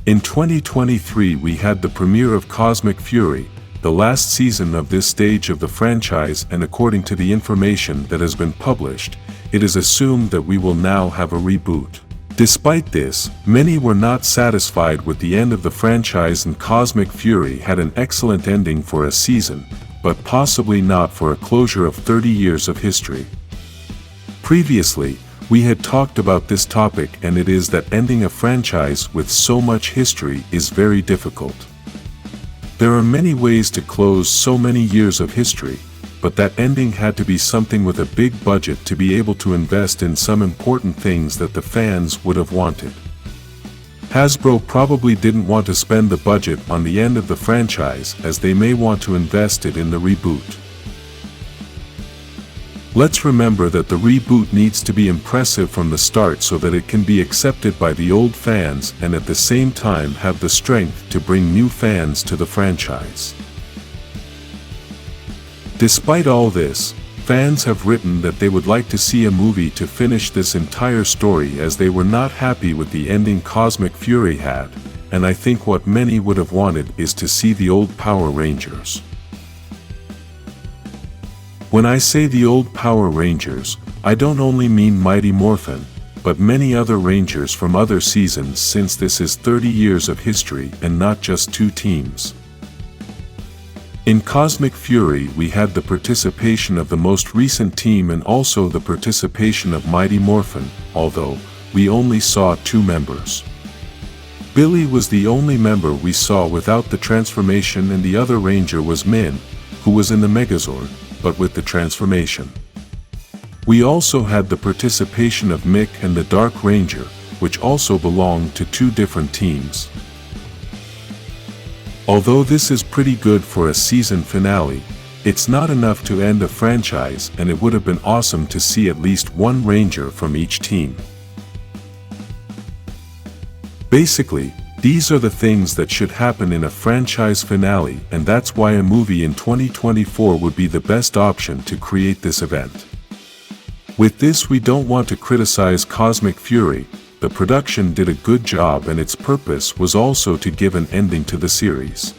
In 2023 we had the premiere of Cosmic Fury, the last season of this stage of the franchise, and according to the information that has been published, it is assumed that we will now have a reboot. Despite this, many were not satisfied with the end of the franchise, and Cosmic Fury had an excellent ending for a season, but possibly not for a closure of 30 years of history. Previously, we had talked about this topic, and it is that ending a franchise with so much history is very difficult. There are many ways to close so many years of history, but that ending had to be something with a big budget to be able to invest in some important things that the fans would have wanted. Hasbro probably didn't want to spend the budget on the end of the franchise, as they may want to invest it in the reboot. Let's remember that the reboot needs to be impressive from the start so that it can be accepted by the old fans and at the same time have the strength to bring new fans to the franchise. Despite all this, fans have written that they would like to see a movie to finish this entire story, as they were not happy with the ending Cosmic Fury had, and I think what many would have wanted is to see the old Power Rangers. When I say the old Power Rangers, I don't only mean Mighty Morphin, but many other Rangers from other seasons, since this is 30 years of history and not just 2 teams. In Cosmic Fury we had the participation of the most recent team and also the participation of Mighty Morphin, although we only saw 2 members. Billy was the only member we saw without the transformation, and the other Ranger was Min, who was in the Megazord, but with the transformation. We also had the participation of Mick and the Dark Ranger, which also belonged to 2 different teams. Although this is pretty good for a season finale, it's not enough to end a franchise, and it would have been awesome to see at least 1 Ranger from each team. Basically, these are the things that should happen in a franchise finale, and that's why a movie in 2024 would be the best option to create this event. With this, we don't want to criticize Cosmic Fury. The production did a good job, and its purpose was also to give an ending to the series.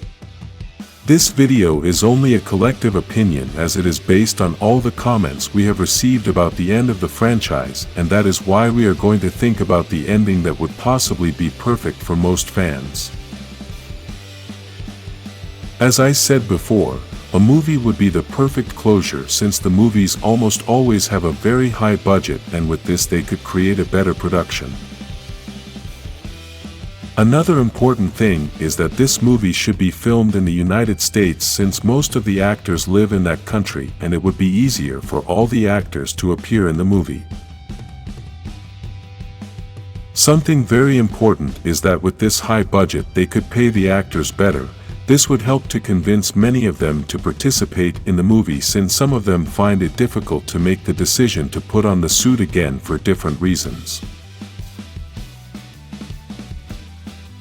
This video is only a collective opinion, as it is based on all the comments we have received about the end of the franchise, and that is why we are going to think about the ending that would possibly be perfect for most fans. As I said before, a movie would be the perfect closure, since the movies almost always have a very high budget, and with this they could create a better production. Another important thing is that this movie should be filmed in the United States, since most of the actors live in that country, and it would be easier for all the actors to appear in the movie. Something very important is that with this high budget they could pay the actors better. This would help to convince many of them to participate in the movie, since some of them find it difficult to make the decision to put on the suit again for different reasons.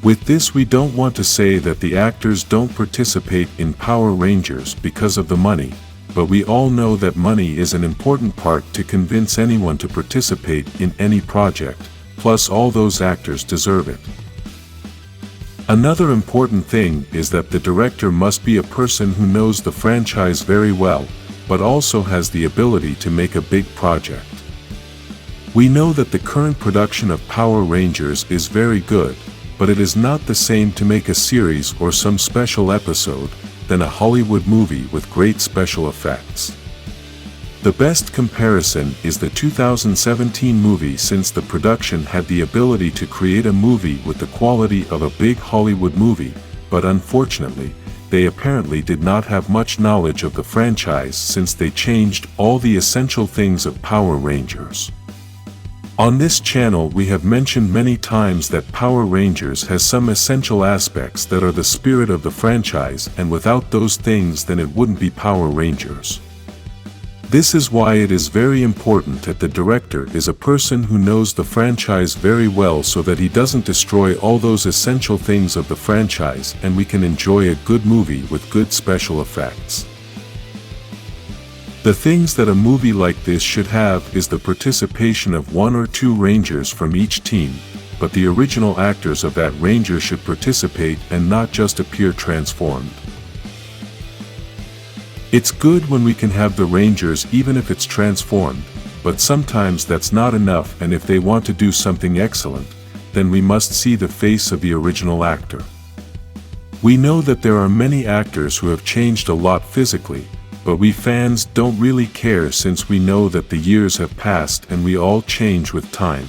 With this, we don't want to say that the actors don't participate in Power Rangers because of the money, but we all know that money is an important part to convince anyone to participate in any project, plus all those actors deserve it. Another important thing is that the director must be a person who knows the franchise very well, but also has the ability to make a big project. We know that the current production of Power Rangers is very good, but it is not the same to make a series or some special episode than a Hollywood movie with great special effects. The best comparison is the 2017 movie, since the production had the ability to create a movie with the quality of a big Hollywood movie, but unfortunately, they apparently did not have much knowledge of the franchise, since they changed all the essential things of Power Rangers. On this channel we have mentioned many times that Power Rangers has some essential aspects that are the spirit of the franchise, and without those things then it wouldn't be Power Rangers. This is why it is very important that the director is a person who knows the franchise very well, so that he doesn't destroy all those essential things of the franchise, and we can enjoy a good movie with good special effects. The things that a movie like this should have is the participation of 1 or 2 Rangers from each team, but the original actors of that Ranger should participate and not just appear transformed. It's good when we can have the Rangers even if it's transformed, but sometimes that's not enough, and if they want to do something excellent, then we must see the face of the original actor. We know that there are many actors who have changed a lot physically, but we fans don't really care since we know that the years have passed and we all change with time.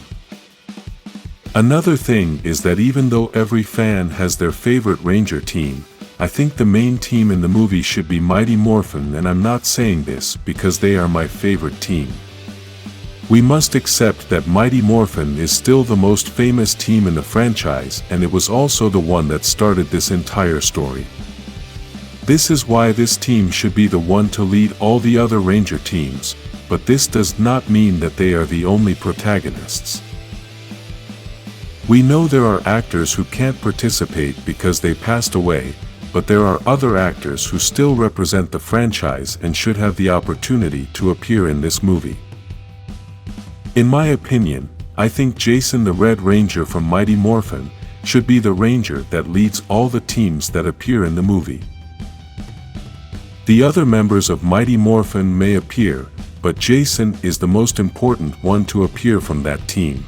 Another thing is that even though every fan has their favorite Ranger team, I think the main team in the movie should be Mighty Morphin, and I'm not saying this because they are my favorite team. We must accept that Mighty Morphin is still the most famous team in the franchise, and it was also the one that started this entire story. This is why this team should be the one to lead all the other Ranger teams, but this does not mean that they are the only protagonists. We know there are actors who can't participate because they passed away, but there are other actors who still represent the franchise and should have the opportunity to appear in this movie. In my opinion, I think Jason the Red Ranger from Mighty Morphin should be the Ranger that leads all the teams that appear in the movie. The other members of Mighty Morphin may appear, but Jason is the most important one to appear from that team.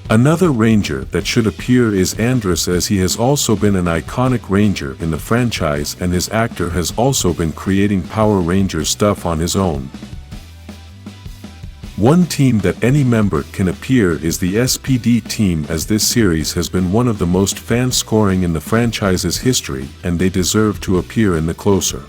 Another Ranger that should appear is Andrus, as he has also been an iconic Ranger in the franchise, and his actor has also been creating Power Rangers stuff on his own. One team that any member can appear is the SPD team, as this series has been one of the most fan-scoring in the franchise's history, and they deserve to appear in the closer.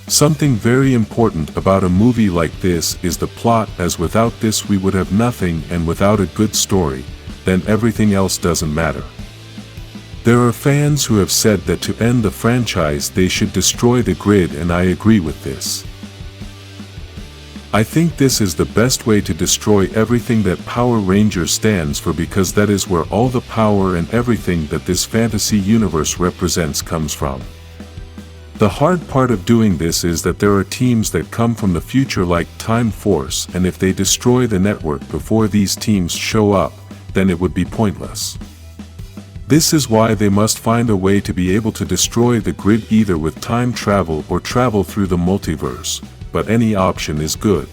Something very important about a movie like this is the plot, as without this we would have nothing, and without a good story, then everything else doesn't matter. There are fans who have said that to end the franchise they should destroy the grid, and I agree with this. I think this is the best way to destroy everything that Power Rangers stands for, because that is where all the power and everything that this fantasy universe represents comes from. The hard part of doing this is that there are teams that come from the future like Time Force, and if they destroy the network before these teams show up, then it would be pointless. This is why they must find a way to be able to destroy the grid, either with time travel or travel through the multiverse, but any option is good.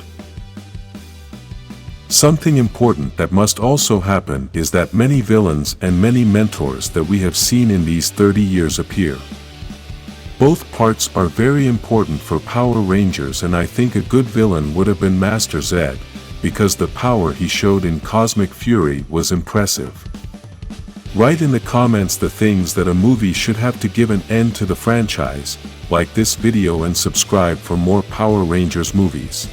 Something important that must also happen is that many villains and many mentors that we have seen in these 30 years appear. Both parts are very important for Power Rangers, and I think a good villain would have been Master Zed, because the power he showed in Cosmic Fury was impressive. Write in the comments the things that a movie should have to give an end to the franchise, like this video, and subscribe for more Power Rangers movies.